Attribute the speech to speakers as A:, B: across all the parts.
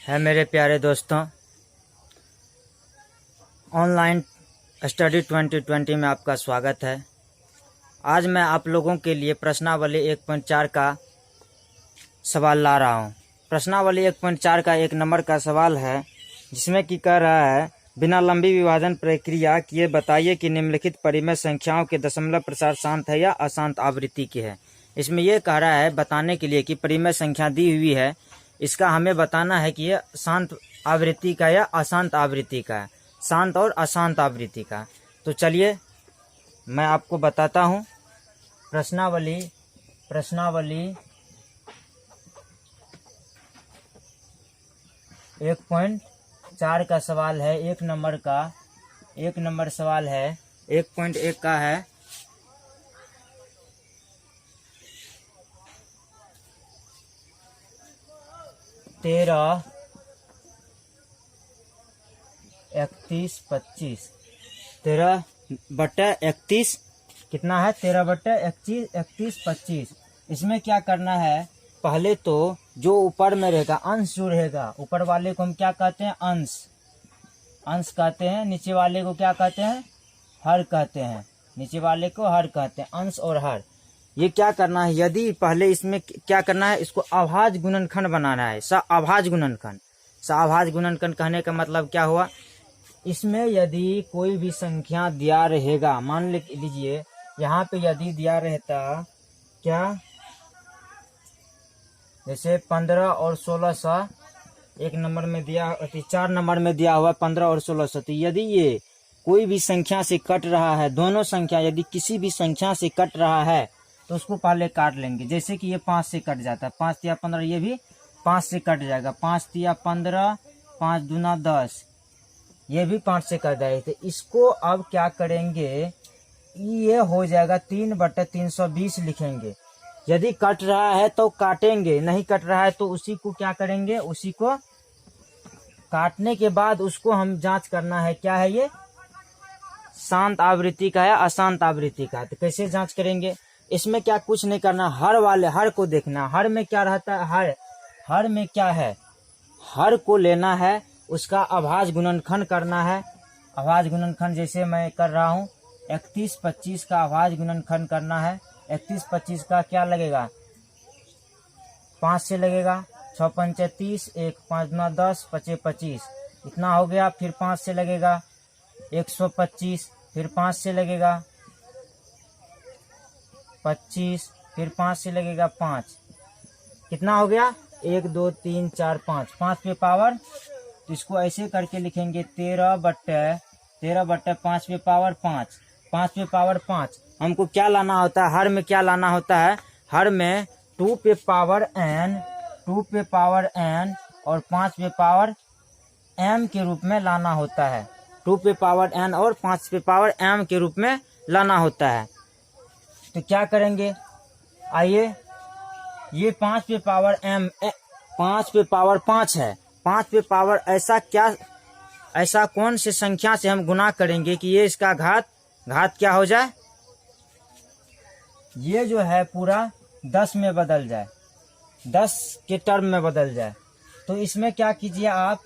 A: है मेरे प्यारे दोस्तों, ऑनलाइन स्टडी 2020 में आपका स्वागत है। आज मैं आप लोगों के लिए प्रश्नावली 1.4 का सवाल ला रहा हूं। प्रश्नावली 1.4 का 1 नंबर का सवाल है, जिसमें कि कह रहा है बिना लंबी विभाजन प्रक्रिया किए बताइए कि निम्नलिखित परिमेय संख्याओं के दशमलव प्रसार शांत है या अशांत आवृत्ति की है। इसमें यह कह रहा है बताने के लिए कि परिमेय संख्या दी हुई है, इसका हमें बताना है कि यह शांत आवृत्ति का या अशांत आवृत्ति का है, शांत और अशांत आवृत्ति का। तो चलिए मैं आपको बताता हूँ। प्रश्नावली 1.4 का सवाल है, 1 नंबर सवाल है। 1.1 का है, तेरह 13/31 कितना है? 13/31 इसमें क्या करना है? पहले तो जो ऊपर में रहेगा अंश जो रहेगा, ऊपर वाले को हम क्या कहते हैं? अंश कहते हैं। नीचे वाले को क्या कहते हैं? हर कहते हैं। नीचे वाले को हर कहते हैं, अंश और हर। ये क्या करना है? यदि पहले इसमें क्या करना है? इसको अभाज्य गुणनखंड बनाना है, अभाज्य गुणनखंड। अभाज्य गुणनखंड कहने का मतलब क्या हुआ? इसमें यदि कोई भी संख्या दिया रहेगा, मान लीजिए यहाँ पे यदि दिया रहता क्या, जैसे 15 और 1600 1 नंबर में दिया, 4 नंबर में दिया हुआ 15 और 1600। तो यदि ये कोई भी संख्या से कट रहा है, दोनों संख्या यदि किसी भी संख्या से कट रहा है तो उसको पहले काट लेंगे। जैसे कि ये 5 से कट जाता है, 5 या 15, ये भी 5 से कट जाएगा। 5 या 15, 5 दूना 10, ये भी 5 से कट जाएगा। तो इसको अब क्या करेंगे? ये हो जाएगा 3/320 लिखेंगे। यदि कट रहा है तो काटेंगे, नहीं कट रहा है तो उसी को क्या करेंगे? उसी को काटने के बाद उसको हम जांच करना है, क्या है ये? शांत आवृत्ति का है, अशांत आवृत्ति का। तो कैसे जांच करेंगे? इसमें क्या कुछ नहीं करना, हर को देखना। हर में क्या रहता है? हर में क्या है? हर को लेना है, उसका अभाज्य गुणनखंड करना है। अभाज्य गुणनखंड जैसे मैं कर रहा हूँ, 31/25 का अभाज्य गुणनखंड करना है। 31/25 का क्या लगेगा? 5 से लगेगा। 6 पंचे 30, 1 5 दूना 10, 5 25, इतना हो गया। फिर 5 से लगेगा 125, फिर 5 से लगेगा 25, फिर 5 से लगेगा 5, कितना हो गया? 1 2 3 4 5, 5 पे पावर। तो इसको ऐसे करके लिखेंगे 13/5 पे पावर 5, 5 पे पावर 5। हमको क्या लाना होता है? हर में क्या लाना होता है? हर में 2 पे पावर n और 5 पे पावर m के रूप में लाना होता है। 2 पे पावर n और 5 पे पावर m के रूप में लाना होता है। तो क्या करेंगे? आइए, ये 5 पे पावर m, 5 पे पावर 5 है। 5 पे पावर ऐसा कौन से संख्या से हम गुना करेंगे कि ये इसका घात क्या हो जाए? ये जो है पूरा 10 में बदल जाए, 10 के टर्म में बदल जाए। तो इसमें क्या कीजिए आप?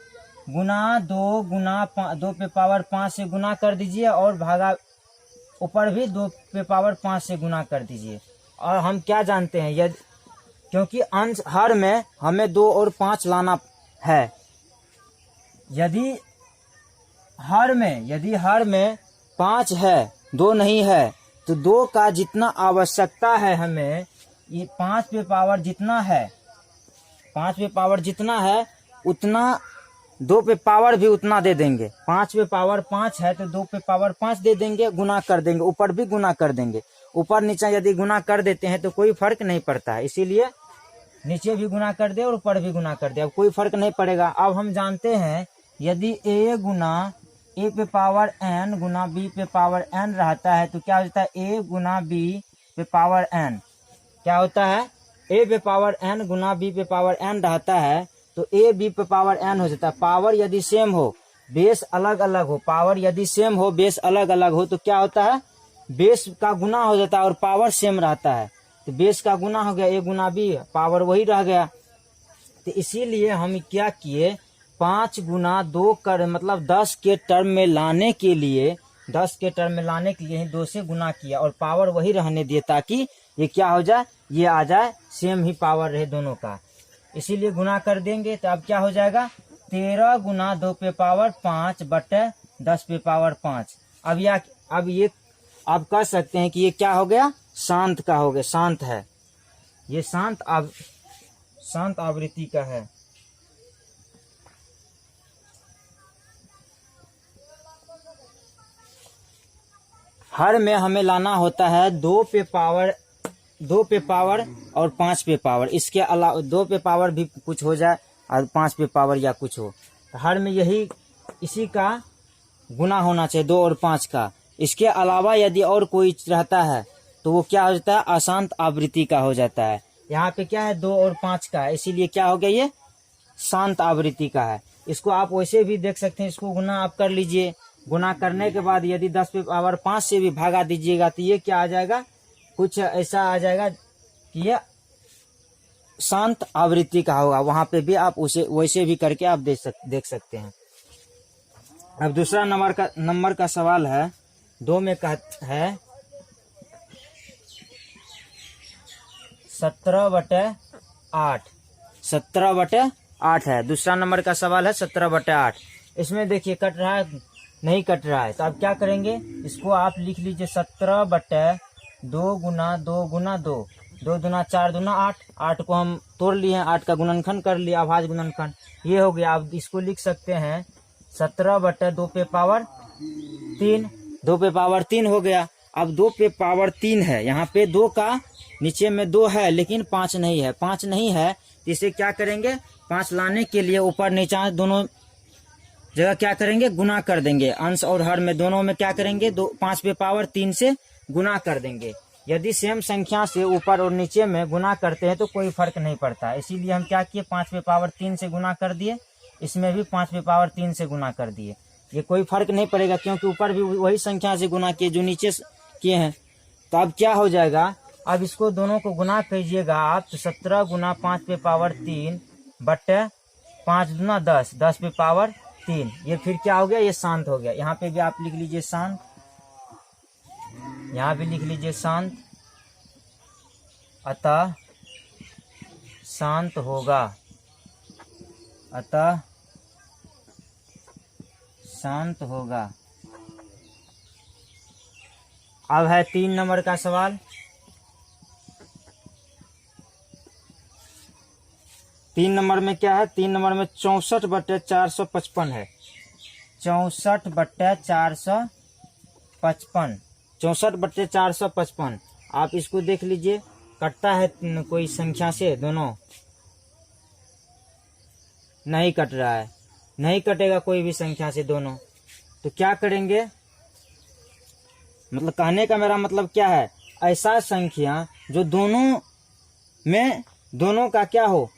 A: दो पे पावर 5 से गुना कर दीजिए और भागा ऊपर भी 2 पे पावर 5 से गुना कर दीजिए। और हम क्या जानते हैं? यदि क्योंकि अंश हर में हमें 2 और 5 लाना है। यदि हर में 5 है, 2 नहीं है, तो 2 का जितना आवश्यकता है हमें, ये 5 पे पावर जितना है उतना 2 पे पावर भी उतना दे देंगे। 5 पे पावर 5 है तो 2 पे पावर 5 दे देंगे, गुना कर देंगे, ऊपर भी गुना कर देंगे। ऊपर नीचे यदि गुना कर देते हैं तो कोई फर्क नहीं पड़ता है, इसीलिए नीचे भी गुना कर दे और ऊपर भी गुना कर दे, अब कोई फर्क नहीं पड़ेगा। अब हम जानते हैं यदि a गुना a पे पावर n गुना b पे पावर n रहता है तो क्या होता है? a गुना b पे पावर n क्या होता है? a पे पावर n गुना b पे पावर n रहता है तो a b पे पावर n हो जाता है। पावर यदि सेम हो, बेस अलग अलग हो, पावर यदि सेम हो, बेस अलग अलग हो, तो क्या होता है? बेस का गुना हो जाता है और पावर सेम रहता है। तो बेस का गुना हो गया, a गुना b, पावर वही रह गया। तो इसीलिए हम क्या किए? 5 गुना 2 कर मतलब 10 के टर्म में लाने के लिए 10 के टर्म में लाने के लिए ही 2 से गुना किया और पावर वही रहने दिए ताकि ये क्या हो जाए, ये आ जाए सेम ही पावर रहे दोनों का, इसीलिए गुना कर देंगे। तो अब क्या हो जाएगा 13 गुना 2 पे पावर 5 बटे 10 पे पावर 5। अब ये आप कह सकते हैं कि ये क्या हो गया, शांत का हो गया, शांत है, ये शांत आवृत्ति का है। हर में हमें लाना होता है 2 पे पावर और 5 पे पावर, इसके अलावा 2 पे पावर भी कुछ हो जाए और 5 पे पावर या कुछ हो, तो हर में यही इसी का गुना होना चाहिए 2 और 5 का। इसके अलावा यदि और कोई रहता है तो वो क्या हो जाता है, अशांत आवृत्ति का हो जाता है। यहाँ पे क्या है 2 और 5 का है, इसीलिए क्या हो गया, ये शांत आवृत्ति का है। इसको आप वैसे भी देख सकते हैं, इसको गुना आप कर लीजिए, गुना करने के बाद यदि 10 पे पावर 5 से भी भागा दीजिएगा तो ये क्या आ जाएगा, कुछ ऐसा आ जाएगा कि ये शांत आवृत्ति का होगा। वहां पे भी आप उसे वैसे भी करके आप देख सकते हैं। अब दूसरा नंबर का सवाल है 2 में है 17/8 17/8 है। दूसरा नंबर का सवाल है 17/8। इसमें देखिए कट रहा है, नहीं कट रहा है, तो आप क्या करेंगे, इसको आप लिख लीजिए 17/2 गुना 2 गुना 2, 2 दूना 4 दूना 8, 8 को हम तोड़ लिए हैं, 8 का गुणनखंड कर लिया, अभाज्य गुणनखंड ये हो गया। आप इसको लिख सकते हैं 17/2 पे पावर 3, 2 पे पावर 3 हो गया। अब 2 पे पावर 3 है, यहाँ पे 2 का नीचे में 2 है लेकिन 5 नहीं है, 5 नहीं है तो इसे क्या करेंगे, 5 लाने के लिए ऊपर नीचा दोनों जगह क्या करेंगे, गुना कर देंगे। अंश और हर में दोनों में क्या करेंगे, 5 पे पावर 3 से गुना कर देंगे। यदि सेम संख्या से ऊपर और नीचे में गुना करते हैं तो कोई फर्क नहीं पड़ता, इसीलिए हम क्या किए 5 पे पावर 3 से गुना कर दिए, इसमें भी 5 पे पावर 3 से गुना कर दिए। ये कोई फर्क नहीं पड़ेगा क्योंकि ऊपर भी वही संख्या से गुना किए जो नीचे किए हैं। तो अब क्या हो जाएगा, अब इसको दोनों को गुना कीजिएगा आप, तो 17 गुना 5 पे पावर 3 बटे 5 दूना 10, 10 पे पावर 3, ये फिर क्या हो गया, ये शांत हो गया। यहाँ पे भी आप लिख लीजिए शांत, यहाँ भी लिख लीजिए शांत, अतः शांत होगा, अतः शांत होगा। अब है 3 नंबर का सवाल। 3 नंबर में क्या है, 3 नंबर में 64/455 है, 64/455, 64/455। आप इसको देख लीजिए, कटता है कोई संख्या से, दोनों नहीं कट रहा है, नहीं कटेगा कोई भी संख्या से दोनों। तो क्या करेंगे, मतलब कहने का मेरा मतलब क्या है, ऐसा संख्या जो दोनों का क्या हो,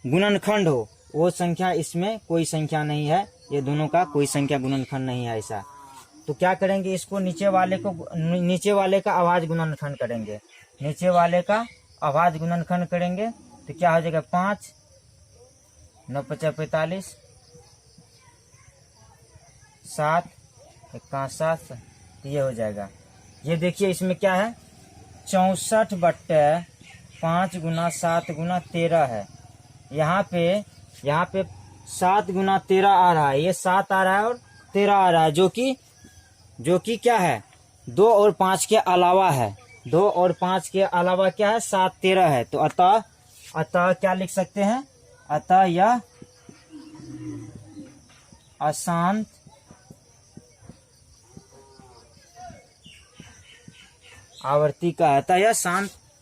A: गुणनखंड हो, वो संख्या इसमें कोई संख्या नहीं है, ये दोनों का कोई संख्या गुणनखंड नहीं है ऐसा। तो क्या करेंगे, इसको नीचे वाले का अभाज्य गुणनखंड करेंगे, नीचे वाले का अभाज्य गुणनखंड करेंगे तो क्या हो जाएगा 5 9 5 45, 7 1 7, ये हो जाएगा। ये देखिए इसमें क्या है 64/5 गुना 7 गुना 13 है। यहाँ पे 7 गुना 13 आ रहा है, ये 7 आ रहा है और 13 आ रहा है, जो कि क्या है 2 और 5 के अलावा है, 2 और 5 के अलावा क्या है 7 13 है। तो अतः क्या लिख सकते हैं, अतः यह अशांत आवृत्ति का है, अतः यह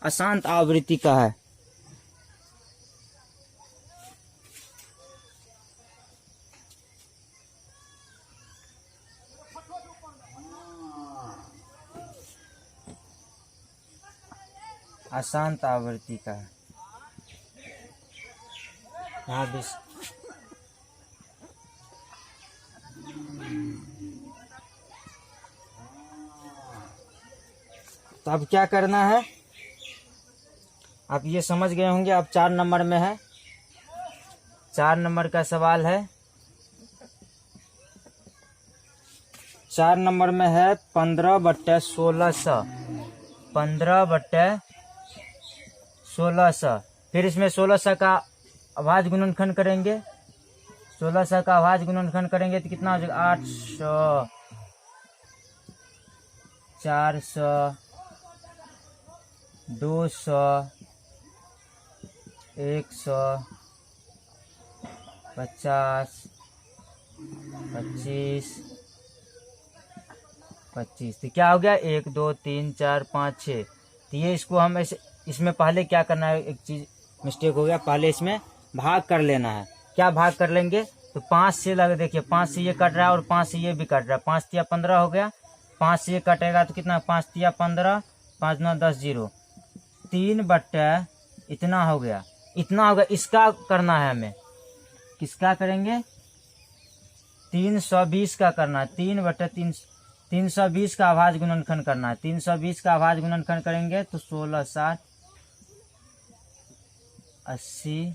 A: अशांत आवृत्ति का है। अशांत आवृत्ति का है। यहाँ भी तो अब क्या करना है, आप ये समझ गए होंगे। अब 4 नंबर में है, 4 नंबर का सवाल है 4 नंबर में है 15/1600, 15/1600। फिर इसमें 1600 का अभाज्य गुणनखंड करेंगे, 1600 का अभाज्य गुणनखंड करेंगे तो कितना हो जाएगा? 800, 400, 200, 100, 50, 25, 25। तो क्या हो गया? 1 2 3 4 5 6। तो ये इसको हम ऐसे, इसमें पहले क्या करना है, एक चीज मिस्टेक हो गया, पहले इसमें भाग कर लेना है। क्या भाग कर लेंगे? तो 5 से लगे, देखिए 5 से ये कट रहा है और 5 से ये भी कट रहा है, 5 तिया 15 हो गया। 5 से ये कटेगा तो कितना? 5 तिया 15, 5 9 10 0, 3/, इतना हो गया, इतना होगा। इसका करना है हमें, किसका करेंगे? 320 का करना है, 3/3, 320 का अभाज्य गुणनखंड करना है। 320 का अभाज्य गुणनखंड करेंगे तो 16 60 80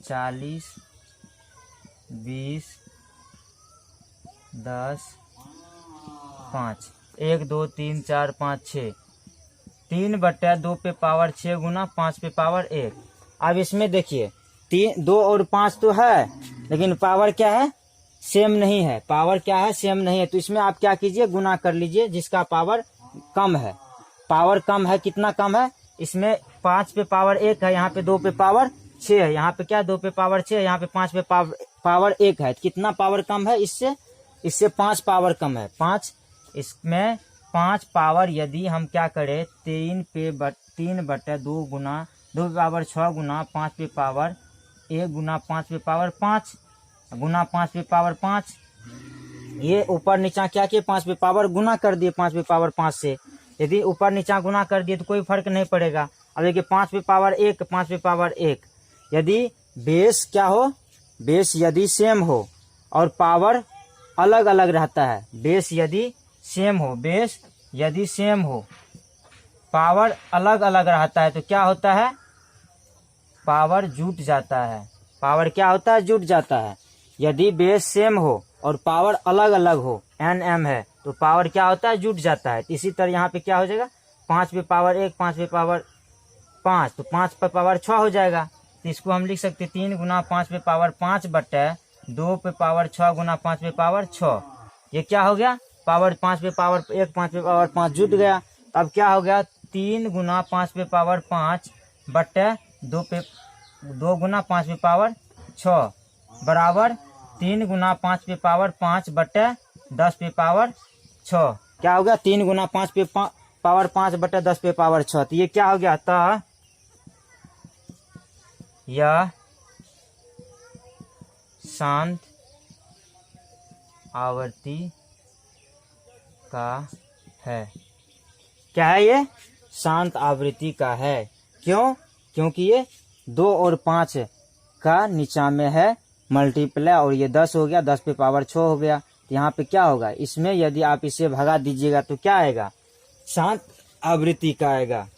A: 40 20 10 5, 1 2 3 4 5 6, 3/2 पे पावर 6 गुना 5 पे पावर 1। अब इसमें देखिए 3 2 और 5 तो है, लेकिन पावर क्या है? सेम नहीं है। पावर क्या है? सेम नहीं है। तो इसमें आप क्या कीजिए? गुना कर लीजिए जिसका पावर कम है। पावर कम है, कितना कम है? इसमें 5 पे पावर 1 है, यहाँ पे 2 पे पावर 6 है, यहाँ पे क्या 2 पे पावर 6 है, यहाँ पे 5 पे पावर 1 है। कितना पावर कम है? इससे 5 पावर कम है, 5। इसमें 5 पावर यदि हम क्या करें? 3/2 गुना 2 पे पावर 6 गुना 5 पे पावर 1 गुना 5 पे पावर 5 गुना 5 पे पावर 5। ये ऊपर नीचा क्या किए? 5 पे पावर गुना कर दिए 5 पे पावर 5 से। यदि ऊपर नीचा गुना कर दिए तो कोई फर्क नहीं पड़ेगा। अब देखिए 5 पे पावर 1, 5 पे पावर 1। यदि बेस क्या हो? बेस यदि सेम हो और पावर अलग अलग रहता है, बेस यदि सेम हो, बेस यदि सेम हो, पावर अलग अलग रहता है तो क्या होता है? पावर जुट जाता है। पावर क्या होता है? जुट जाता है। यदि बेस सेम हो और पावर अलग अलग हो, nm है, तो पावर क्या होता है? जुट जाता है। इसी तरह यहाँ पे क्या हो जाएगा? 5 पे पावर 1, 5 पे पावर 5, तो 5 पे पावर 6 हो जाएगा। तो इसको हम लिख सकते 3 गुना 5 पे पावर 5/2 पे पावर 6 गुना 5 पे पावर 6। ये क्या हो गया? पावर 5 पे पावर 1, 5 पे पावर 5 जुट गया। अब क्या हो गया? 3 गुना 5 पे पावर 5/2 पे 2 गुना 5 पे पावर 6 बराबर 3 गुना 5 पे पावर 5/10 पे पावर 6। क्या हो गया? 3 गुना 5 पे पावर 5/10 पे पावर 6। तो ये क्या हो गया? तो यह शांत आवर्ती का है। क्या है? ये शांत आवृत्ति का है। क्यों? क्योंकि ये 2 और 5 का नीचा में है मल्टीप्लाई, और ये 10 हो गया, 10 पे पावर 6 हो गया। तो यहाँ पे क्या होगा? इसमें यदि आप इसे भगा दीजिएगा तो क्या आएगा? शांत आवृत्ति का आएगा।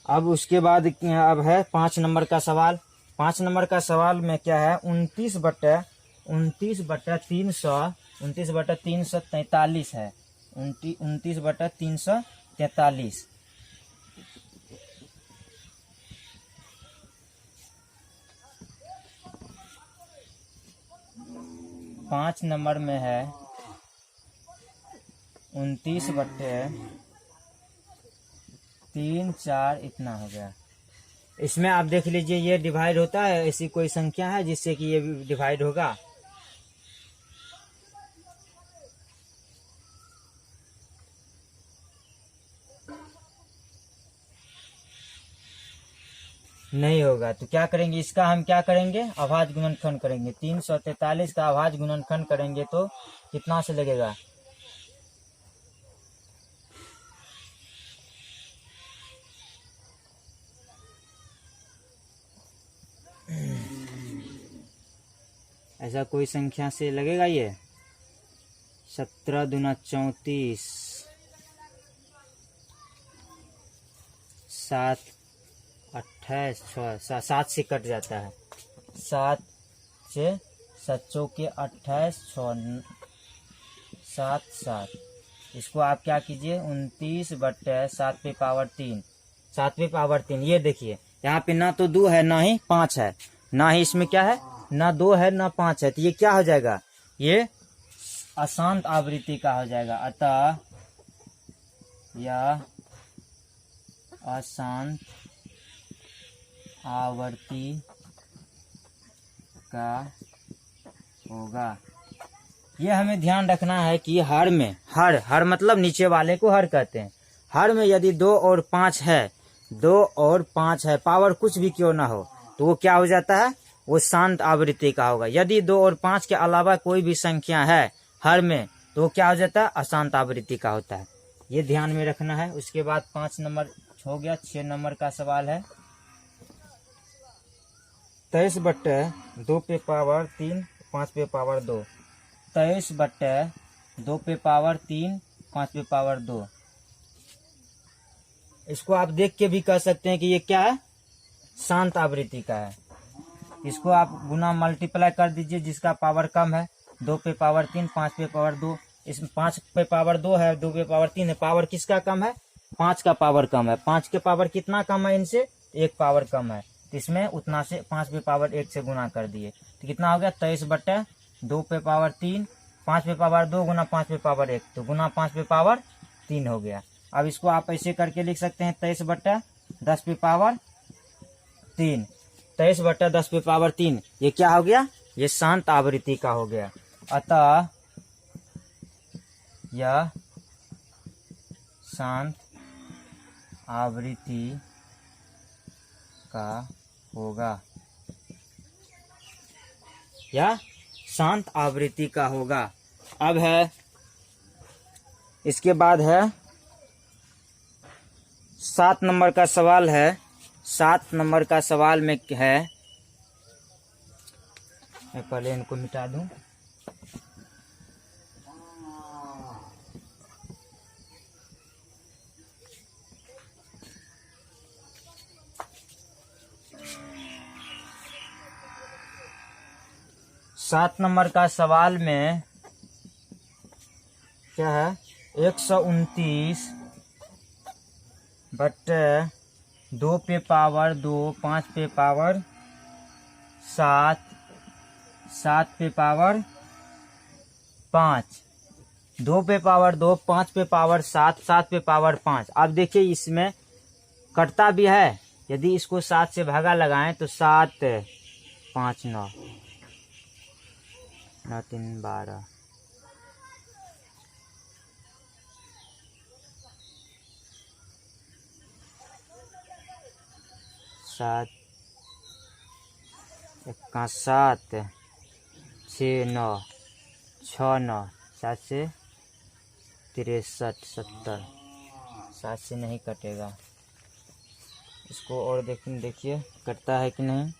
A: अब उसके बाद अब है 5 नंबर का सवाल। 5 नंबर का सवाल में क्या है? 29/343 है। 29/343। 5 नंबर में है 29/3 4, इतना हो गया। इसमें आप देख लीजिए ये डिवाइड होता है, ऐसी कोई संख्या है जिससे कि ये डिवाइड होगा? नहीं होगा। तो क्या करेंगे? इसका हम क्या करेंगे? अभाज्य गुणनखंड करेंगे। 343 का अभाज्य गुणनखंड करेंगे तो कितना से लगेगा? ऐसा कोई संख्या से लगेगा ये। 17 दूना 34, 7 28 6, 7 से कट जाता है। 7 से 7 के 28 6 7 7। इसको आप क्या कीजिए 29/7/3, 7/3। ये देखिए यहाँ पे ना तो 2 है ना ही 5 है, ना ही इसमें क्या है, ना 2 है ना 5 है, तो ये क्या हो जाएगा, ये अशांत आवृत्ति का हो जाएगा। अतः यह अशांत आवर्ती का होगा। ये हमें ध्यान रखना है कि हर में, हर मतलब नीचे वाले को हर कहते हैं, हर में यदि 2 और 5 है, 2 और 5 है, पावर कुछ भी क्यों ना हो, तो वो क्या हो जाता है, वो शांत आवृत्ति का होगा। यदि 2 और 5 के अलावा कोई भी संख्या है हर में, तो वो क्या हो जाता है, अशांत आवृत्ति का होता है। ये ध्यान में रखना है। उसके बाद 5 नंबर हो गया। 6 नंबर का सवाल है 23/2/3 5/2। 23/2/3 5/2। इसको आप देख के भी कह सकते हैं कि ये क्या है, शांत आवृत्ति का है। इसको आप गुना मल्टीप्लाई कर दीजिए, जिसका पावर कम है, 2/3 5/2। इसमें 5/2 है, 2/3 है, पावर किसका कम है, 5 का पावर कम है। 5 के पावर कितना कम है इनसे, 1 पावर कम है, तो इसमें उतना से 5/1 से गुना कर दिए, तो कितना हो गया 23/2/3 5/2 गुना 5/1, तो गुना 5/3 हो गया। अब इसको आप ऐसे करके लिख सकते हैं 23/10/3, 23/10/3। ये क्या हो गया, ये शांत आवृत्ति का हो गया। अतः यह शांत आवृत्ति का होगा, या शांत आवृत्ति का होगा। अब है, इसके बाद है 7 नंबर का सवाल है। 7 नंबर का सवाल में है, मैं पहले इनको मिटा दूं। सात नंबर का सवाल में क्या है, 129/2/2 5/7 7/5 2/2 5/7 7/5। अब देखिए इसमें कटता भी है, यदि इसको 7 से भागा लगाएं तो 7 5 9 9 3 12, 7 1 7 6 9 6 9 7 से 63 70, 7 से नहीं कटेगा। इसको और देखिए कटता है कि नहीं।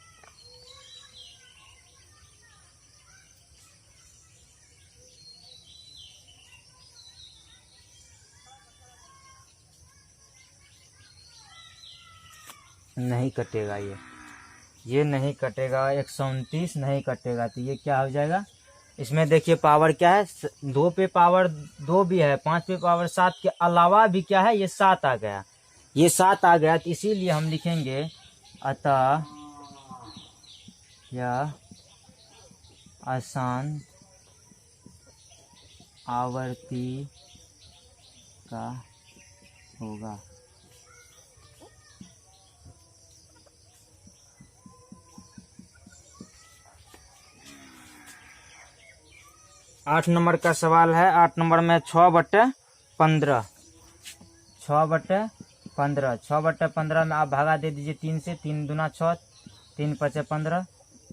A: नहीं कटेगा, ये नहीं कटेगा। 129 नहीं कटेगा, तो ये क्या हो जाएगा, इसमें देखिए पावर क्या है, 2/2 भी है, 5/7 के अलावा भी क्या है, ये 7 आ गया, ये 7 आ गया। तो इसीलिए हम लिखेंगे अतः यह अशांत आवर्ती का होगा। आठ नंबर का सवाल है। 8 नंबर में 6/15 6/15 6/15 में आप भागा दे दीजिए 3 से, 3 दूना 6 3 5 15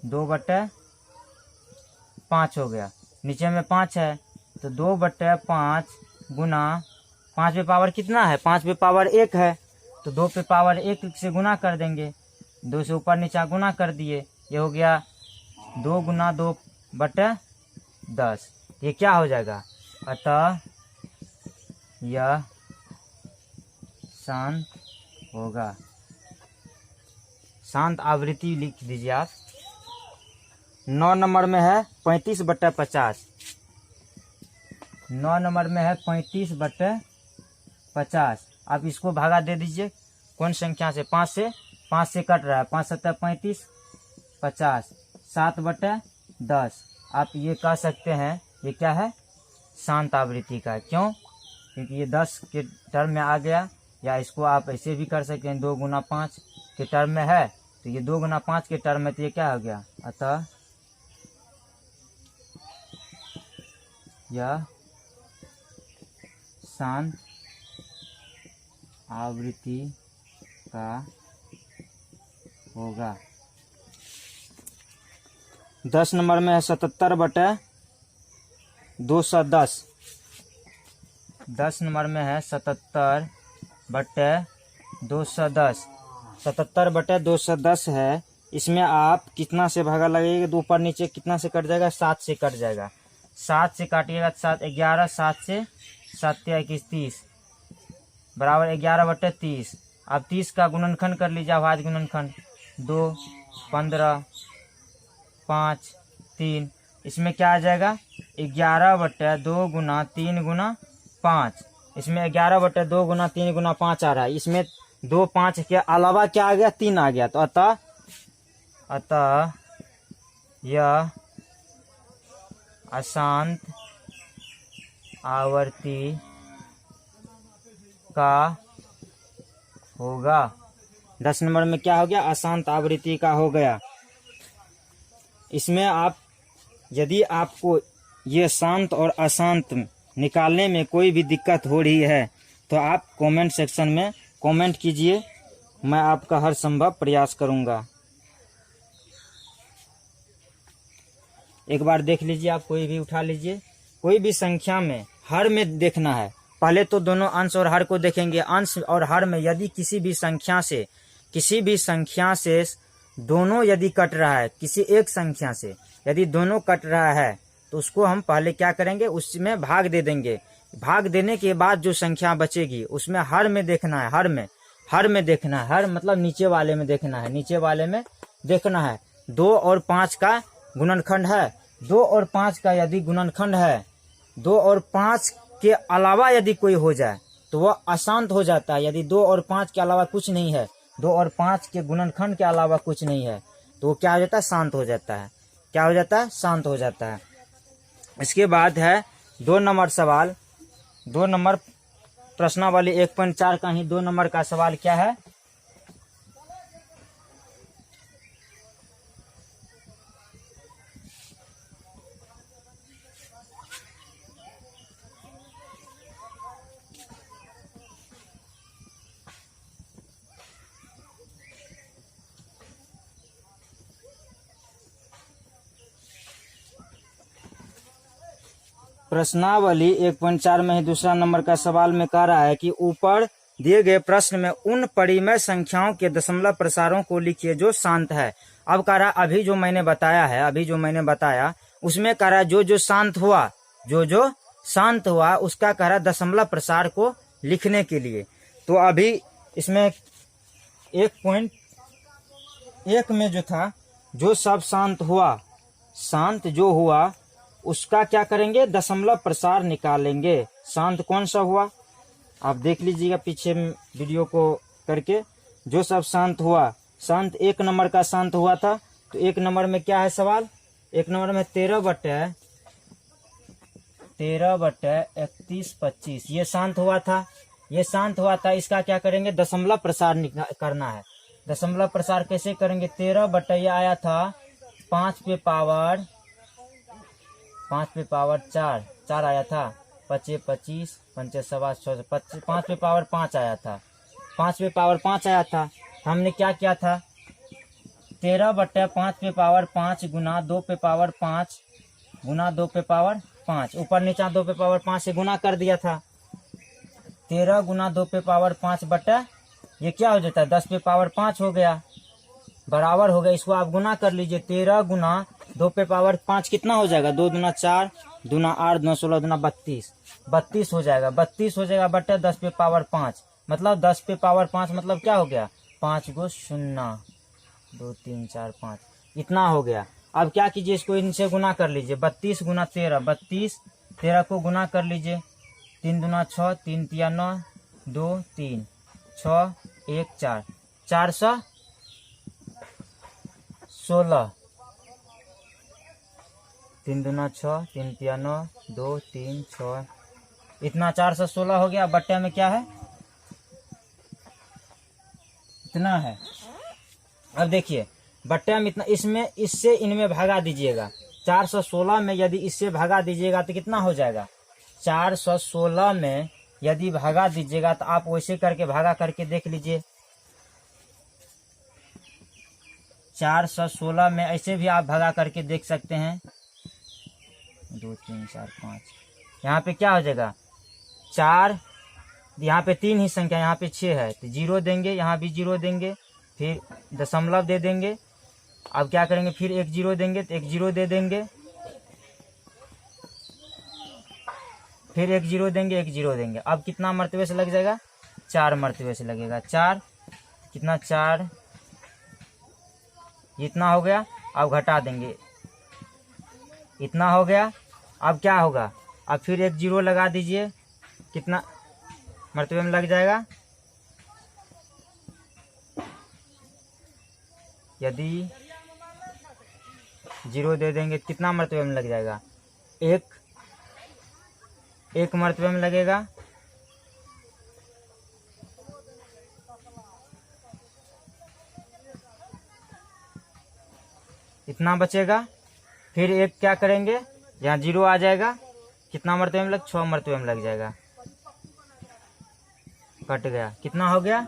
A: 2/5 हो गया। नीचे में 5 है तो 2/5 गुना 5/पावर कितना है, 5/1 है, तो 2/1 से गुना कर देंगे, 2 से ऊपर नीचा गुना कर दिए, ये हो गया 2 गुना 2/10। ये क्या हो जाएगा, अतः यह शांत होगा। शांत आवृत्ति लिख दीजिए आप। 9 नंबर में है 35/50 9 नंबर में है 35/50। आप इसको भागा दे दीजिए कौन संख्या से, 5 से कट रहा है, 5 7 35 50, 7/10। आप ये कह सकते हैं ये क्या है, शांत आवृत्ति का। क्यों? क्योंकि ये 10 के टर्म में आ गया, या इसको आप ऐसे भी कर सकते हैं 2 गुना 5 के टर्म में है, तो ये 2 गुना 5 के टर्म में, तो ये क्या हो गया, अतः यह शांत आवृत्ति का होगा। 10 नंबर में है 77/210। 10 नंबर में है 77/210। 77/210 है। इसमें आप कितना से भागा लगेगा, तो ऊपर नीचे कितना से कट जाएगा, 7 से कट जाएगा। 7 से काटिएगा तो 7 11, 7 से 7 21 30 बराबर 11/30। अब 30 का गुणनखंड कर लीजिए, अभाज्य गुणनखंड 2 15 5 3। इसमें क्या आ जाएगा, 11/2 गुना 3 गुना 5। इसमें 11/2 गुना 3 गुना 5 आ रहा है। इसमें 2 5 के अलावा क्या आ गया, 3 आ गया। तो अतः यह अशांत आवर्ती का होगा। 10 नंबर में क्या हो गया, अशांत आवृत्ति का हो गया। इसमें आप, यदि आपको ये शांत और अशांत निकालने में कोई भी दिक्कत हो रही है, तो आप कमेंट सेक्शन में कमेंट कीजिए, मैं आपका हर संभव प्रयास करूंगा। एक बार देख लीजिए, आप कोई भी उठा लीजिए, कोई भी संख्या में हर में देखना है। पहले तो दोनों अंश और हर को देखेंगे। अंश और हर में यदि किसी भी संख्या से दोनों यदि कट रहा है, किसी एक संख्या से यदि दोनों कट रहा है, तो उसको हम पहले क्या करेंगे, उसमें भाग दे देंगे। भाग देने के बाद जो संख्या बचेगी उसमें हर में देखना है। हर में देखना है। हर मतलब नीचे वाले में देखना है। नीचे वाले में देखना है। 2 और 5 का गुणनखंड है। 2 और 5 का यदि गुणनखंड है, 2 और 5 के अलावा यदि कोई हो जाए तो वह अशांत हो जाता है। यदि 2 और 5 के अलावा कुछ नहीं है, 2 और 5 के गुणनखंड के अलावा कुछ नहीं है, तो वो क्या हो जाता है, शांत हो जाता है। क्या हो जाता है, शांत हो जाता है। इसके बाद है 2 नंबर सवाल। 2 नंबर प्रश्नावली 1.4 का ही 2 नंबर का सवाल क्या है, प्रश्नावली 1.4 में ही दूसरा नंबर का सवाल में कह रहा है कि ऊपर दिए गए प्रश्न में उन परिमेय संख्याओं के दशमलव प्रसारों को लिखिए जो शांत है। अब कह रहा अभी जो मैंने बताया उसमें कह रहा जो शांत हुआ उसका कह रहा दशमलव प्रसार को लिखने के लिए। तो अभी इसमें 1.1 में जो था, जो सब शांत जो हुआ उसका क्या करेंगे, दशमलव प्रसार निकालेंगे। शांत कौन सा हुआ, आप देख लीजिएगा पीछे वीडियो को करके। जो सब शांत हुआ, शांत 1 नंबर का शांत हुआ था। तो 1 नंबर में क्या है सवाल, 1 नंबर में 13/31/25 ये शांत हुआ था। इसका क्या करेंगे, दशमलव प्रसार करना है। दशमलव प्रसार कैसे करेंगे, 13 ये आया था 5 पे पावर 4 आया था। 5 25 5 सवा 6 5 पे पावर 5 आया था। 5 पे पावर 5 आया था। हमने क्या किया था, 13/5 पे पावर 5 गुना 2 पे पावर 5 गुना 2 पे पावर 5, ऊपर नीचा 2 पे पावर 5 से गुना कर दिया था। 13 गुना 2 पे पावर 5 बटा ये क्या हो जाता है, 10 पे पावर 5 हो गया, बराबर हो गया। इसको आप गुना कर लीजिए। 13 गुना 2 पे पावर 5 कितना हो जाएगा, 2 दूना 4 दूना 8 दूना 16 दूना 32 हो जाएगा। 32 हो जाएगा बटे 10 पे पावर 5, मतलब 10 पे पावर 5 मतलब क्या हो गया, 5 गो 0 2 3 4 5 इतना हो गया। अब क्या कीजिए, इसको इनसे गुना कर लीजिए। 32 गुना 13 32 13 को गुना कर लीजिए, 3 दूना 6, 3 तिया 9, 2 3, 6 1 4, 416, 3 दूना 6, 3 तिया 9, 2 3 6, इतना 416 हो गया। बट्टे में क्या है, इतना है। अब देखिए बट्टे में इतना, इसमें इससे इनमें भागा दीजिएगा, 416 में यदि इससे भागा दीजिएगा तो कितना हो जाएगा, 416 में यदि भागा दीजिएगा तो आप वैसे करके भागा करके देख लीजिए। 416 में ऐसे भी आप भागा करके देख सकते हैं, 2 3 4 5, यहाँ पे क्या हो जाएगा 4, यहाँ पे 3 ही संख्या, यहाँ पे 6 है तो 0 देंगे, यहाँ भी 0 देंगे, फिर दशमलव दे देंगे। अब क्या करेंगे, फिर 1 0 देंगे तो 1 0 दे देंगे, फिर 1 0 देंगे, 1 0 देंगे। अब कितना मर्तबे से लग जाएगा, 4 मर्तबे से लगेगा। 4 कितना, 4 इतना हो गया। अब घटा देंगे, इतना हो गया। अब क्या होगा, अब फिर 1 0 लगा दीजिए, कितना मर्तबे में लग जाएगा, यदि 0 दे देंगे कितना मर्तबे में लग जाएगा, 1 मर्तबे में लगेगा। इतना बचेगा। फिर 1 क्या करेंगे, यहाँ 0 आ जाएगा, कितना मर्तबे में 6 मर्तबे में लग जाएगा, कट गया। कितना हो गया,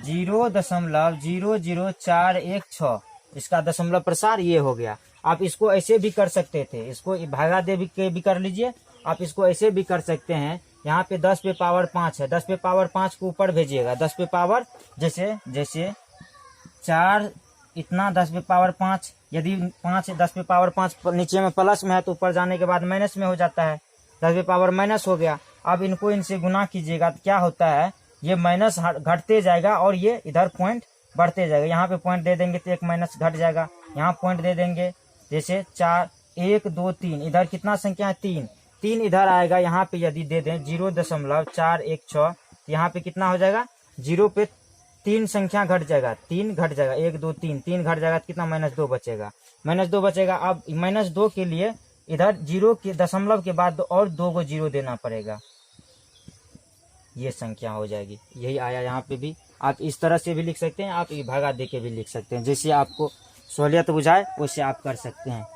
A: 0.00416, इसका दशमलव प्रसार ये हो गया। आप इसको ऐसे भी कर सकते थे, इसको भागा दे भी कर लीजिए। आप इसको ऐसे भी कर सकते हैं, यहाँ पे 10 पे पावर 5 है, 10 पे पावर 5 को ऊपर भेजिएगा, 10 पे पावर जैसे 4 इतना 10 पे पावर 5, यदि 5 10 पे पावर 5 नीचे में प्लस में है तो ऊपर जाने के बाद माइनस में हो जाता है, 10 पे पावर माइनस हो गया। अब इनको इनसे गुना कीजिएगा तो क्या होता है, ये माइनस घटते जाएगा और ये इधर पॉइंट बढ़ते जाएगा। यहाँ पे पॉइंट दे देंगे तो 1 माइनस घट जाएगा, यहाँ पॉइंट दे देंगे जैसे 4 1 2 3, इधर कितना संख्या है, 3 इधर आएगा। यहाँ पे यदि दे दें 0.416, यहाँ पे कितना हो जाएगा, 0 पे 3 संख्या घट जाएगा, 3 घट जाएगा, 1 2 3 घट जाएगा तो कितना, -2 बचेगा, -2 बचेगा। अब -2 के लिए इधर 0 के दशमलव के बाद और 2 को 0 देना पड़ेगा, ये संख्या हो जाएगी। यही आया यहाँ पे भी। आप इस तरह से भी लिख सकते हैं, आप ये भागा दे के भी लिख सकते हैं, जैसे आपको सहूलियत बुझाए वैसे आप कर सकते हैं।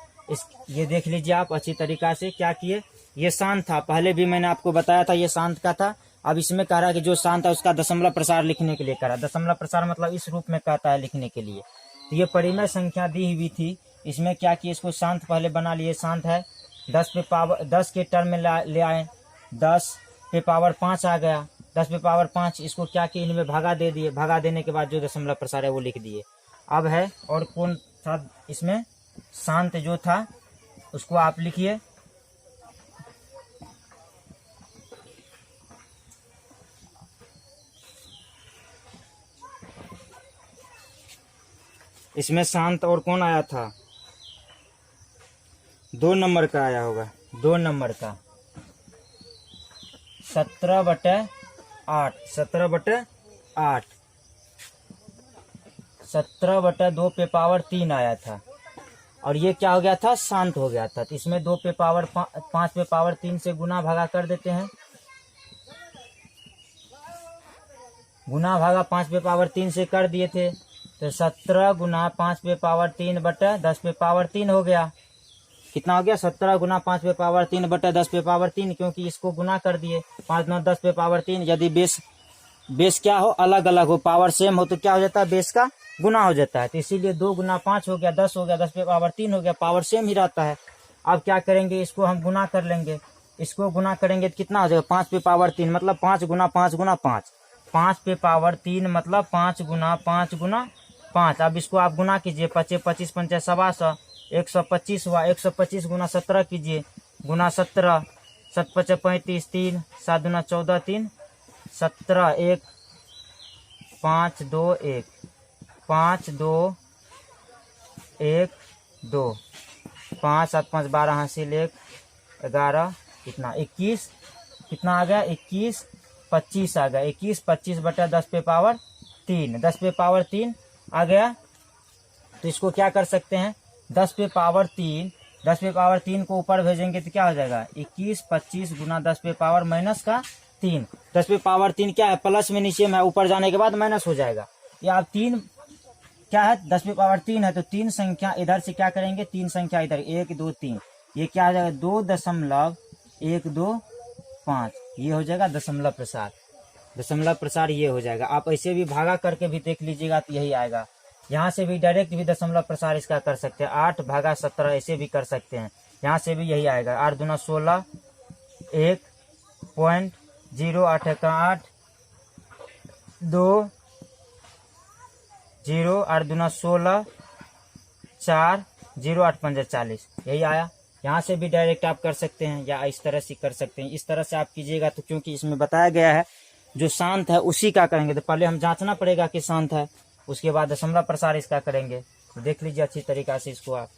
A: ये देख लीजिए आप अच्छी तरीका से क्या किए। ये शांत था, पहले भी मैंने आपको बताया था ये शांत का था। अब इसमें कह रहा है कि जो शांत है उसका दशमलव प्रसार लिखने के लिए कह रहा है। दशमलव प्रसार मतलब इस रूप में कहता है लिखने के लिए। तो ये परिमेय संख्या दी हुई थी, इसमें क्या किए, इसको शांत पहले बना लिए। शांत है 10 पे पावर 10 के टर्म में ले आए, 10 पे पावर 5 आ गया, 10 पे पावर 5, इसको क्या किए, इनमें भागा दे दिए। भागा देने के बाद जो दशमलव प्रसार है वो लिख दिए। अब है और कौन था इसमें, शांत जो था उसको आप लिखिए। इसमें शांत और कौन आया था, 2 नंबर का आया होगा, 2 नंबर का 17/8, 17/8, 17/2 पे पावर 3 आया था। और ये क्या हो गया था, शांत हो गया था। तो इसमें 2 पे पावर 5 पे पावर 3 से गुना भागा कर देते हैं। गुना भागा 5 पे पावर 3 से कर दिए थे, तो 17 गुना 5 पे पावर 3 बटा 10 पे पावर 3 हो गया। कितना हो गया, 17 गुना 5 पे पावर 3 बटा 10 पे पावर 3, क्योंकि इसको गुना कर दिए। 5 9 10 पे पावर 3। यदि बेस क्या हो, अलग अलग हो, पावर सेम हो तो क्या हो जाता है, बेस का गुना हो जाता है। तो इसीलिए 2 गुना 5 हो गया, 10 हो गया, 10 पे पावर 3 हो गया, पावर सेम ही रहता है। अब क्या करेंगे, इसको हम गुना कर लेंगे। इसको गुना करेंगे तो कितना हो जाएगा, 5 पे पावर 3 मतलब 5 गुना 5 गुना 5, 5 पे पावर 3 मतलब 5 गुना 5 गुना 5। अब इसको आप गुना कीजिए, 25 25 पंचे 125, 125 हुआ। 125 गुना 17 कीजिए, गुना 17, 7 5 35, 3 7 दूना 14, 3 17, 1 5 2 1 5 2 1 2 5 7 5 12 हासिल 1 11 इतना 21 कितना आ गया 21 25 आ गया 21 25 बटा 10 पे पावर 3 10 पे पावर 3 आ गया। तो इसको क्या कर सकते हैं 10 पे पावर 3 को ऊपर भेजेंगे तो क्या हो जाएगा 21 25 गुना 10 पे पावर -3 10 पे पावर 3 क्या है प्लस में नीचे में ऊपर जाने के बाद माइनस हो जाएगा। या आप 3 क्या है 10 पे पावर 3 है तो 3 संख्या इधर से क्या करेंगे 3 संख्या इधर 1 2 3 ये क्या हो जाएगा 2.125 ये हो जाएगा दशमलव प्रसार ये हो जाएगा। आप ऐसे भी भागा करके भी देख लीजिएगा तो यही आएगा। यहाँ से भी डायरेक्ट भी दशमलव प्रसार इसका कर सकते हैं 8/17 ऐसे भी कर सकते हैं। यहाँ से भी यही आएगा 8 दूना 16 1.0 8 1 8 2 0 8 दूना 16 4 0 8 5 40 यही आया। यहाँ से भी डायरेक्ट आप कर सकते हैं या इस तरह से कर सकते हैं। इस तरह से आप कीजिएगा तो क्योंकि इसमें बताया गया है जो शांत है उसी का करेंगे तो पहले हम जांचना पड़ेगा कि शांत है उसके बाद दशमलव प्रसार इसका करेंगे। तो देख लीजिए अच्छी तरीका से इसको आप।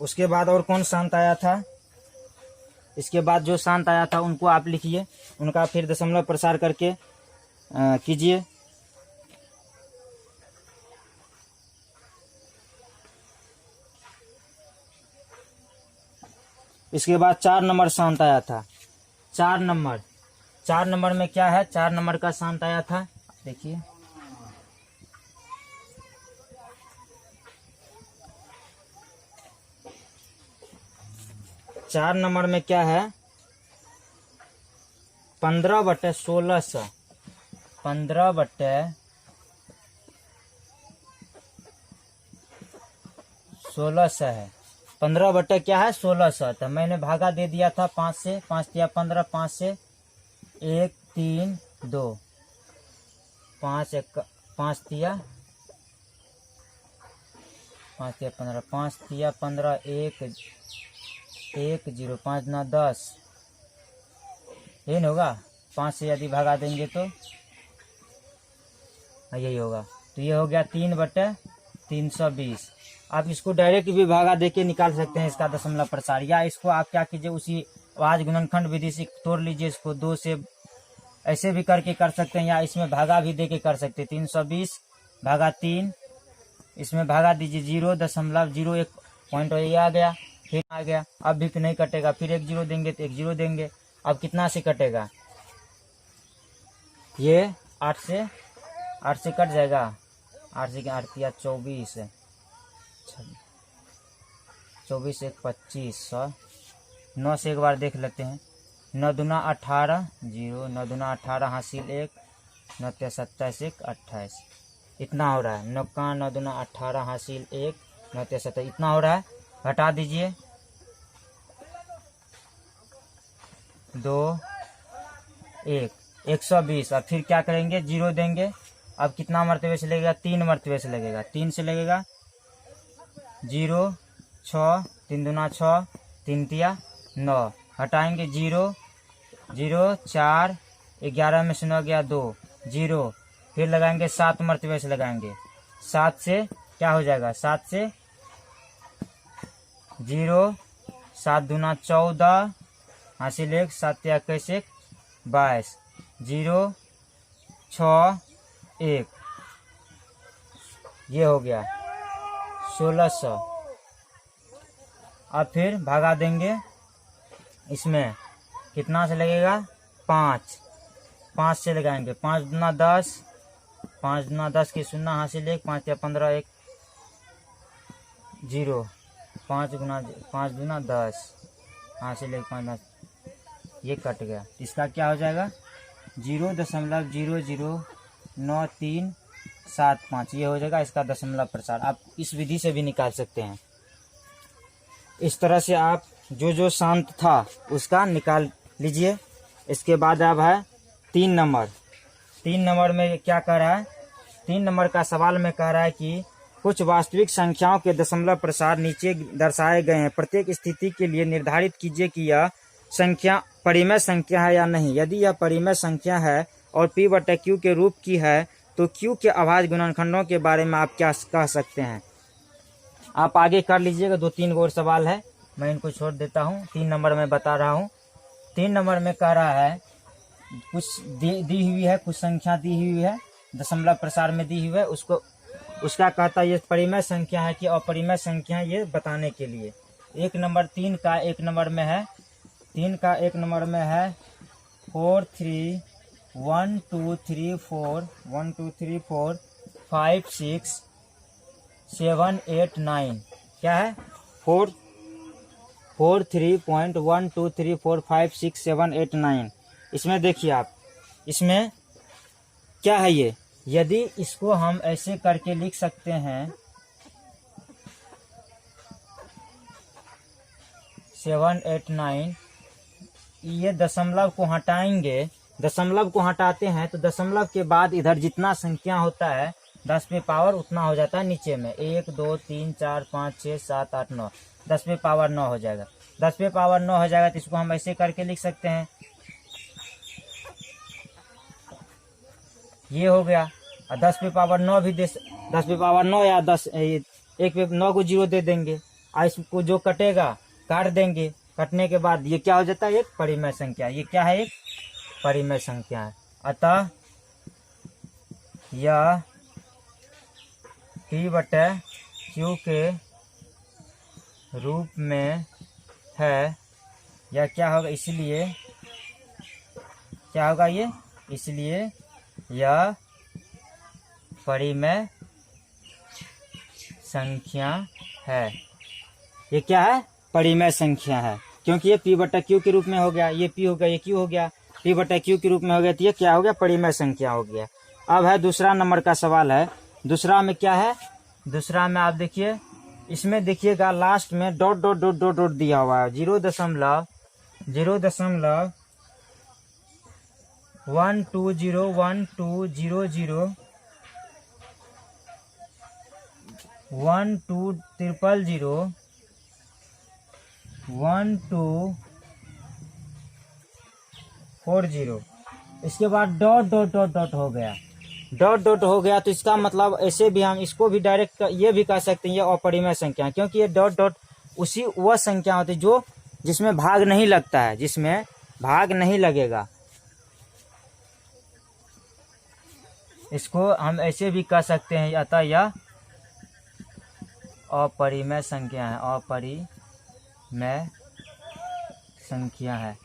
A: उसके बाद और कौन शांत आया था इसके बाद जो शांत आया था उनको आप लिखिए उनका फिर दशमलव प्रसार करके कीजिए। इसके बाद 4 नंबर शांत आया था 4 नंबर में क्या है 4 नंबर का शांत आया था देखिए 4 नंबर में क्या है 15/1600 15/1600 है 15 क्या है 1600 तो मैंने भागा दे दिया था 5 से 5 दिया 15 5 से 1 3 2 5 1 5 दिया 15 5 दिया 15 1 1 0 5 9 10 ये नहीं होगा 5 से यदि भागा देंगे तो यही होगा। तो ये हो गया 3/320। आप इसको डायरेक्ट भी भागा देके निकाल सकते हैं इसका दशमलव प्रसार या इसको आप क्या कीजिए उसी आवाज गुणनखंड विधि से तोड़ लीजिए इसको 2 से ऐसे भी करके कर सकते हैं या इसमें भागा भी देके कर सकते हैं 320/3 इसमें भागा दीजिए 0.01 पॉइंट ये आ गया फिर आ गया। अब भी नहीं कटेगा फिर 1 0 देंगे तो 1 0 देंगे। अब कितना से कटेगा ये 8 से कट जाएगा 8 से 8 या 24 24 1 25 9 से एक बार देख लेते हैं 9 दूना 18 0 9 दूना 18 हासिल 1 9 27 1 28 इतना हो रहा है 9 का 9 दूना 18 हासिल 1 9 27 इतना हो रहा है। घटा दीजिए 2 1 120। अब फिर क्या करेंगे 0 देंगे। अब कितना मरतबे से लगेगा 3 मरतबे से लगेगा 3 से लगेगा 0 6 3 दूना 6 3 तिया 9 हटाएंगे 0 0 4 11 में से 9 गया 2 0 फिर लगाएंगे 7 मरतबे से लगाएंगे 7 से क्या हो जाएगा 7 से 0 7 दूना 14 हासिल 1 7 21 1 22 0 6 1 ये हो गया 1600। अब फिर भागा देंगे इसमें कितना से लगेगा 5 से लगाएंगे 5 दूना 10 5 दूना 10 की 0 हासिल 1 5 या 15 1 0 5 दूना 10 हासिल 1 5 10 ये कट गया। इसका क्या हो जाएगा 0.009375 ये हो जाएगा इसका दशमलव प्रसार। आप इस विधि से भी निकाल सकते हैं। इस तरह से आप जो शांत था उसका निकाल लीजिए। इसके बाद अब है 3 नंबर में क्या कह रहा है 3 नंबर का सवाल में कह रहा है कि कुछ वास्तविक संख्याओं के दशमलव प्रसार नीचे दर्शाए गए हैं। प्रत्येक स्थिति के लिए निर्धारित कीजिए कि यह संख्या परिमेय संख्या है या नहीं। यदि यह परिमेय संख्या है और p/q के रूप की है तो q के अभाज्य गुणनखंडों के बारे में आप क्या कह सकते हैं। आप आगे कर लीजिएगा। 2-3 और सवाल है, मैं इनको छोड़ देता हूँ। 3 नंबर में बता रहा हूँ। 3 नंबर में कह रहा है कुछ दी हुई है, कुछ संख्या दी हुई है, दशमलव प्रसार में दी हुई है, उसका कहता है ये परिमेय संख्या है कि अपरिमेय संख्या, ये बताने के लिए। 1 नंबर 3 का 1 नंबर में है, 3 का 1 नंबर में है 4 3 1 2 3 4 1 2 3 4 5 6 7 8 9। क्या है? 4 3.1 2 3 4 5 6 7 8 9। इसमें देखिए आप, इसमें क्या है ये? यदि इसको हम ऐसे करके लिख सकते हैं 7 8 9, ये दशमलव को हटाएंगे, दशमलव को हटाते हैं तो दशमलव के बाद इधर जितना संख्या होता है 10 पे पावर उतना हो जाता है नीचे में। 1 2 3 4 5 6 7 8 9, 10 पे पावर 9 हो जाएगा। 10 पे पावर 9 हो जाएगा तो इसको हम ऐसे करके लिख सकते हैं, ये हो गया। और 10 पे पावर 9 भी 10 पे पावर 9 या 10 1 पे 9 को 0 दे देंगे, और इसको जो कटेगा काट देंगे। कटने के बाद ये क्या हो जाता है? एक परिमेय संख्या। ये क्या है? एक परिमेय संख्या है। अतः यह P/Q के रूप में है, या क्या होगा? इसलिए क्या होगा ये? इसलिए यह परिमेय संख्या है। ये क्या है? परिमेय संख्या है, क्योंकि ये P/Q के रूप में हो गया। ये P हो गया, ये Q हो गया, P/Q के रूप में हो गया, तो ये क्या हो गया? परिमेय संख्या हो गया। अब है दूसरा नंबर का सवाल है। दूसरा में क्या है? दूसरा में आप देखिए, इसमें देखिएगा लास्ट में dot dot dot dot dot दिया हुआ है। 0.0 1 2 0 1 2 0 0 1 2 0 0 1 2 4 0। इसके बाद डॉट डॉट डॉट डॉट हो गया, डॉट डॉट हो गया। तो इसका मतलब ऐसे भी हम इसको भी डायरेक्ट ये भी कह सकते हैं ये अपरिमेय संख्या है, क्योंकि ये डॉट डॉट उसी वह संख्या होती है जो जिसमें भाग नहीं लगता है, जिसमें भाग नहीं लगेगा। इसको हम ऐसे भी कह सकते हैं, अतः यह अपरिमेय संख्या है, अपरिमेय संख्या है,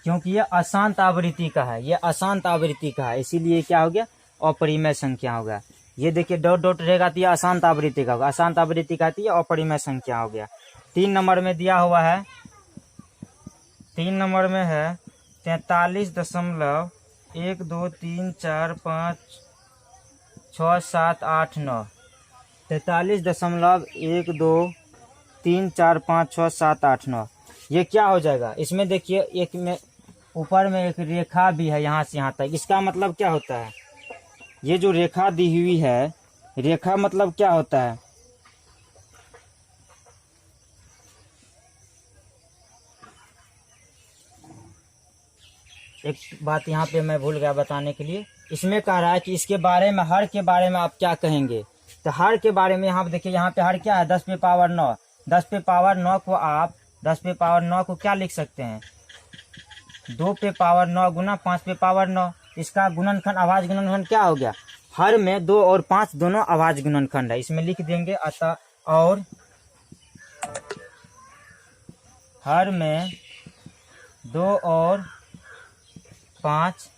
A: क्योंकि ये अशांत आवृत्ति का है, ये अशांत आवृत्ति का है, इसीलिए क्या हो गया? अपरिमेय संख्या होगा। ये देखिए डॉट डॉट रहेगा तो ये अशांत आवृत्ति का होगा, अशांत आवृत्ति का ये अपरिमेय संख्या हो गया। 3 नंबर में दिया हुआ है, 3 नंबर में है 43.1 2 3 4 5 6 7 8 9। 43.1 2 3 4 5 6 7 8 9। ये क्या हो जाएगा? इसमें देखिए एक में ऊपर में एक रेखा भी है, यहाँ से यहाँ तक। इसका मतलब क्या होता है? ये जो रेखा दी हुई है, रेखा मतलब क्या होता है? एक बात यहाँ पे मैं भूल गया बताने के लिए। इसमें कह रहा है कि इसके बारे में, हर के बारे में आप क्या कहेंगे? तो हर के बारे में यहाँ देखिए, यहाँ पे हर क्या है? 10 पे पावर 9। 10 पे पावर 9 को आप 10 पे पावर 9 को क्या लिख सकते हैं? 2 पे पावर 9 गुना 5 पे पावर 9। इसका गुणनखंड, आवाज गुणनखंड क्या हो गया? हर में 2 और 5 दोनों आवाज गुणनखंड है, इसमें लिख देंगे। अतः और हर में 2 और 5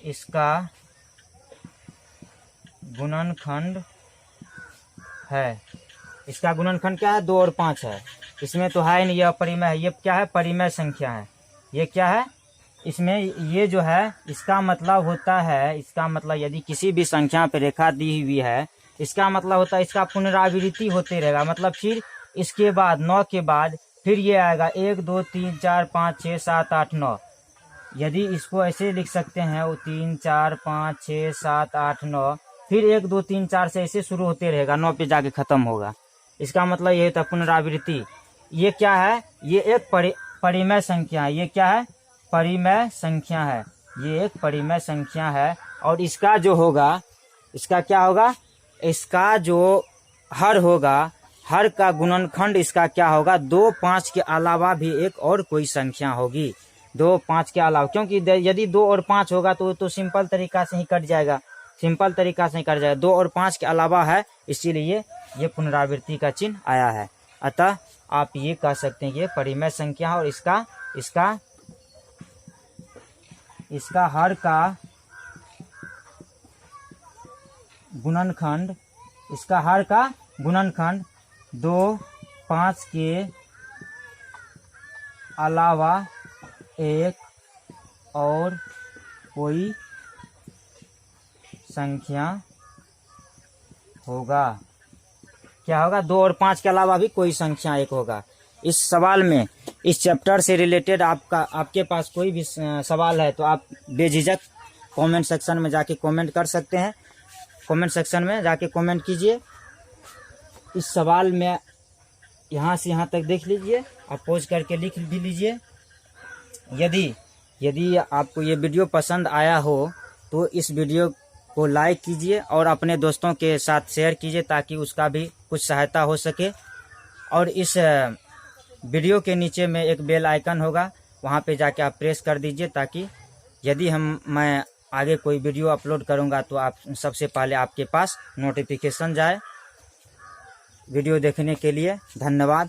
A: इसका गुणनखंड है। इसका गुणनखंड क्या है? 2 और 5 है। इसमें तो है नहीं, यह परिमेय है। ये क्या है? परिमेय संख्या है। ये क्या है? इसमें ये जो है, इसका मतलब होता है, इसका मतलब यदि किसी भी संख्या पे रेखा दी हुई है, इसका मतलब होता है इसका पुनरावृत्ति होते रहेगा। मतलब फिर इसके बाद 9 के बाद फिर ये आएगा 1 2 3 4 5 6 7 8 9। यदि इसको ऐसे लिख सकते हैं, वो 3 4 5 6 7 8 9, फिर 1 2 3 4 से ऐसे शुरू होते रहेगा, 9 पे जाके खत्म होगा। इसका मतलब ये होता है पुनरावृत्ति। ये क्या है? ये एक परिमेय संख्या है। ये क्या है? परिमेय संख्या है। ये एक परिमेय संख्या है। और इसका जो होगा, इसका क्या होगा? इसका जो हर होगा, हर का गुणनखंड इसका क्या होगा, 2 5 के अलावा भी एक और कोई संख्या होगी, 2 5 के अलावा, क्योंकि यदि 2 और 5 होगा तो सिंपल तरीका से ही कट जाएगा, सिंपल तरीका से ही कट जाएगा। 2 और 5 के अलावा है, इसीलिए ये पुनरावृत्ति का चिन्ह आया है। अतः आप ये कह सकते हैं ये परिमेय संख्या है, और इसका हर का गुणनखंड, इसका हर का गुणनखंड 2 5 के अलावा एक और कोई संख्या होगा। क्या होगा, 2 और 5 के अलावा भी कोई संख्या एक होगा। इस सवाल में, इस चैप्टर से रिलेटेड आपके पास कोई भी सवाल है तो आप बेझिझक कमेंट सेक्शन में जाके कमेंट कर सकते हैं, कमेंट सेक्शन में जाके कमेंट कीजिए। इस सवाल में यहाँ से यहाँ तक देख लीजिए, आप पॉज करके लिख भी लीजिए। यदि आपको ये वीडियो पसंद आया हो तो इस वीडियो को लाइक कीजिए और अपने दोस्तों के साथ शेयर कीजिए, ताकि उसका भी कुछ सहायता हो सके। और इस वीडियो के नीचे में एक बेल आइकन होगा, वहाँ पे जाके आप प्रेस कर दीजिए, ताकि यदि मैं आगे कोई वीडियो अपलोड करूँगा तो आप सबसे पहले आपके पास नोटिफिकेशन जाए। वीडियो देखने के लिए धन्यवाद।